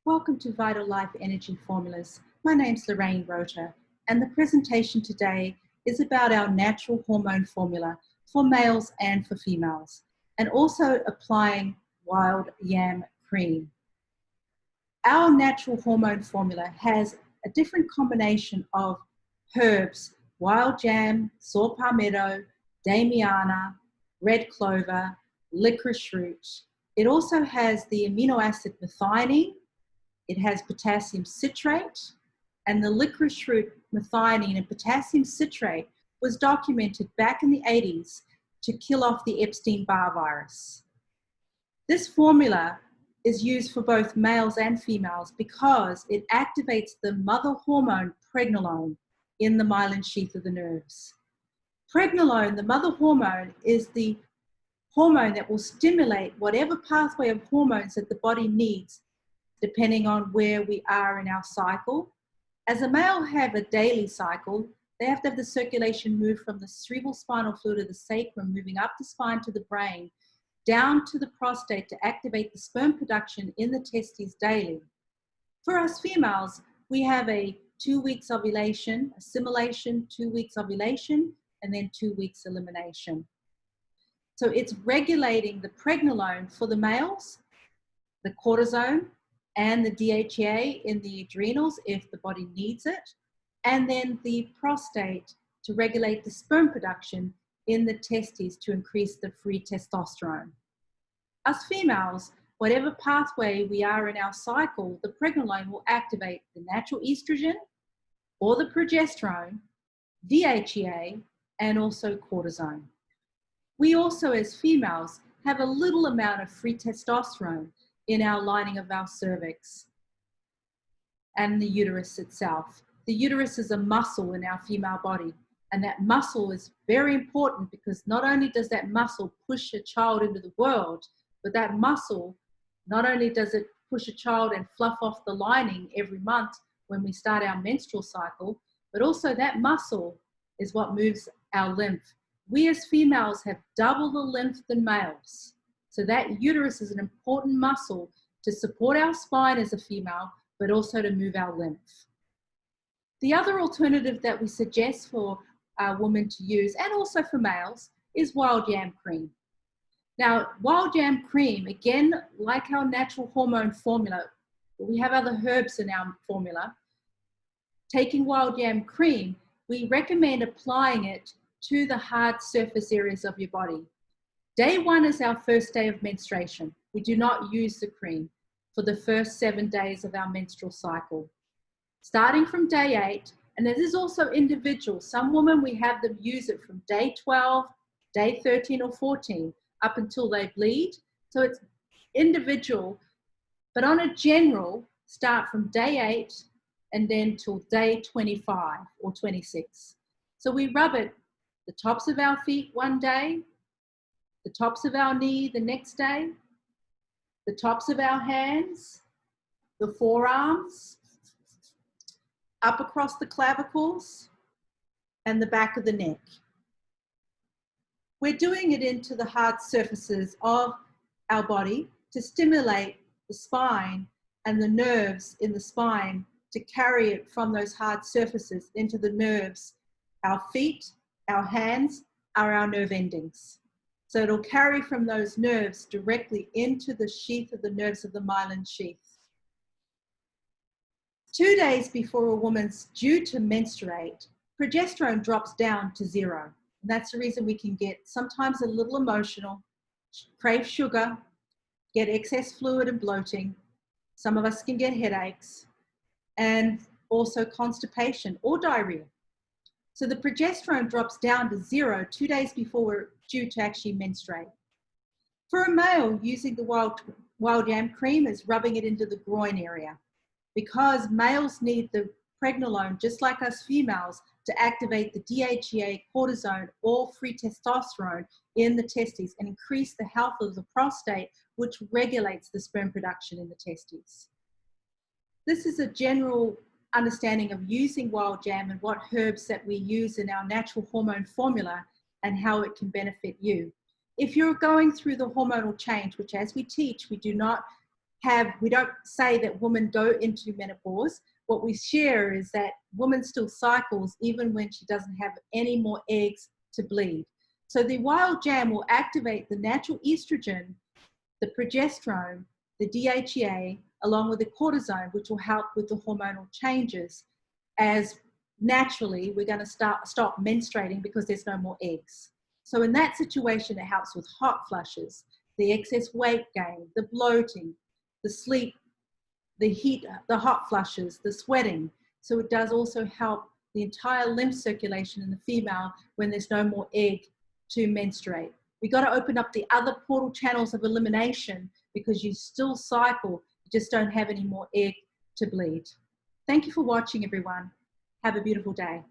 Welcome to Vital Life Energy Formulas. My name's Lorraine Rota, and the presentation today is about our natural hormone formula for males and for females, and also applying wild yam cream. Our natural hormone formula has a different combination of herbs: wild yam, saw palmetto, damiana, red clover, licorice root. It also has the amino acid methionine. It has potassium citrate, and the licorice root methionine and potassium citrate was documented back in the 80s to kill off the Epstein-Barr virus. This formula is used for both males and females because it activates the mother hormone pregnenolone in the myelin sheath of the nerves. Pregnenolone, the mother hormone, is the hormone that will stimulate whatever pathway of hormones that the body needs depending on where we are in our cycle. As a male have a daily cycle, they have to have the circulation move from the cerebral spinal fluid of the sacrum, moving up the spine to the brain, down to the prostate to activate the sperm production in the testes daily. For us females, we have a 2 weeks ovulation, assimilation, 2 weeks ovulation, and then 2 weeks elimination. So it's regulating the pregnenolone for the males, the cortisone, and the DHEA in the adrenals if the body needs it, and then the prostate to regulate the sperm production in the testes to increase the free testosterone. Us females, whatever pathway we are in our cycle, the pregnenolone will activate the natural estrogen or the progesterone, DHEA, and also cortisone. We also, as females, have a little amount of free testosterone in our lining of our cervix and the uterus itself. The uterus is a muscle in our female body, and that muscle is very important because not only does that muscle push a child into the world, but that muscle, not only does it push a child and fluff off the lining every month when we start our menstrual cycle, but also that muscle is what moves our lymph. We as females have double the lymph than males. So that uterus is an important muscle to support our spine as a female, but also to move our lymph. The other alternative that we suggest for women to use, and also for males, is wild yam cream. Now, wild yam cream, again, like our natural hormone formula, we have other herbs in our formula. Taking wild yam cream, we recommend applying it to the hard surface areas of your body. Day 1 is our first day of menstruation. We do not use the cream for the first 7 days of our menstrual cycle. Starting from day 8, and this is also individual. Some women, we have them use it from day 12, day 13 or 14, up until they bleed. So it's individual, but on a general, start from day 8 and then till day 25 or 26. So we rub it the tops of our feet one day, the tops of our knee the next day, the tops of our hands, the forearms, up across the clavicles, and the back of the neck. We're doing it into the hard surfaces of our body to stimulate the spine and the nerves in the spine to carry it from those hard surfaces into the nerves. Our feet, our hands are our nerve endings. So it'll carry from those nerves directly into the sheath of the nerves of the myelin sheath. 2 days before a woman's due to menstruate, progesterone drops down to 0. And that's the reason we can get sometimes a little emotional, crave sugar, get excess fluid and bloating. Some of us can get headaches, and also constipation or diarrhea. So the progesterone drops down to 0 2 days before we're due to actually menstruate. For a male, using the wild yam cream is rubbing it into the groin area, because males need the pregnenolone, just like us females, to activate the DHEA, cortisone, or free testosterone in the testes and increase the health of the prostate, which regulates the sperm production in the testes. This is a general understanding of using wild yam and what herbs that we use in our natural hormone formula and how it can benefit you. If you're going through the hormonal change, which as we teach, we do not we don't say that women go into menopause. What we share is that woman still cycles even when she doesn't have any more eggs to bleed. So the wild jam will activate the natural estrogen, the progesterone, the DHEA, along with the cortisone, which will help with the hormonal changes, as naturally we're going to stop menstruating because there's no more eggs. So in that situation, it helps with hot flushes, the excess weight gain, the bloating, the sleep, the heat, the hot flushes, the sweating. So it does also help the entire lymph circulation in the female when there's no more egg to menstruate. We got to open up the other portal channels of elimination because you still cycle, you just don't have any more egg to bleed. Thank you for watching, everyone. Have a beautiful day.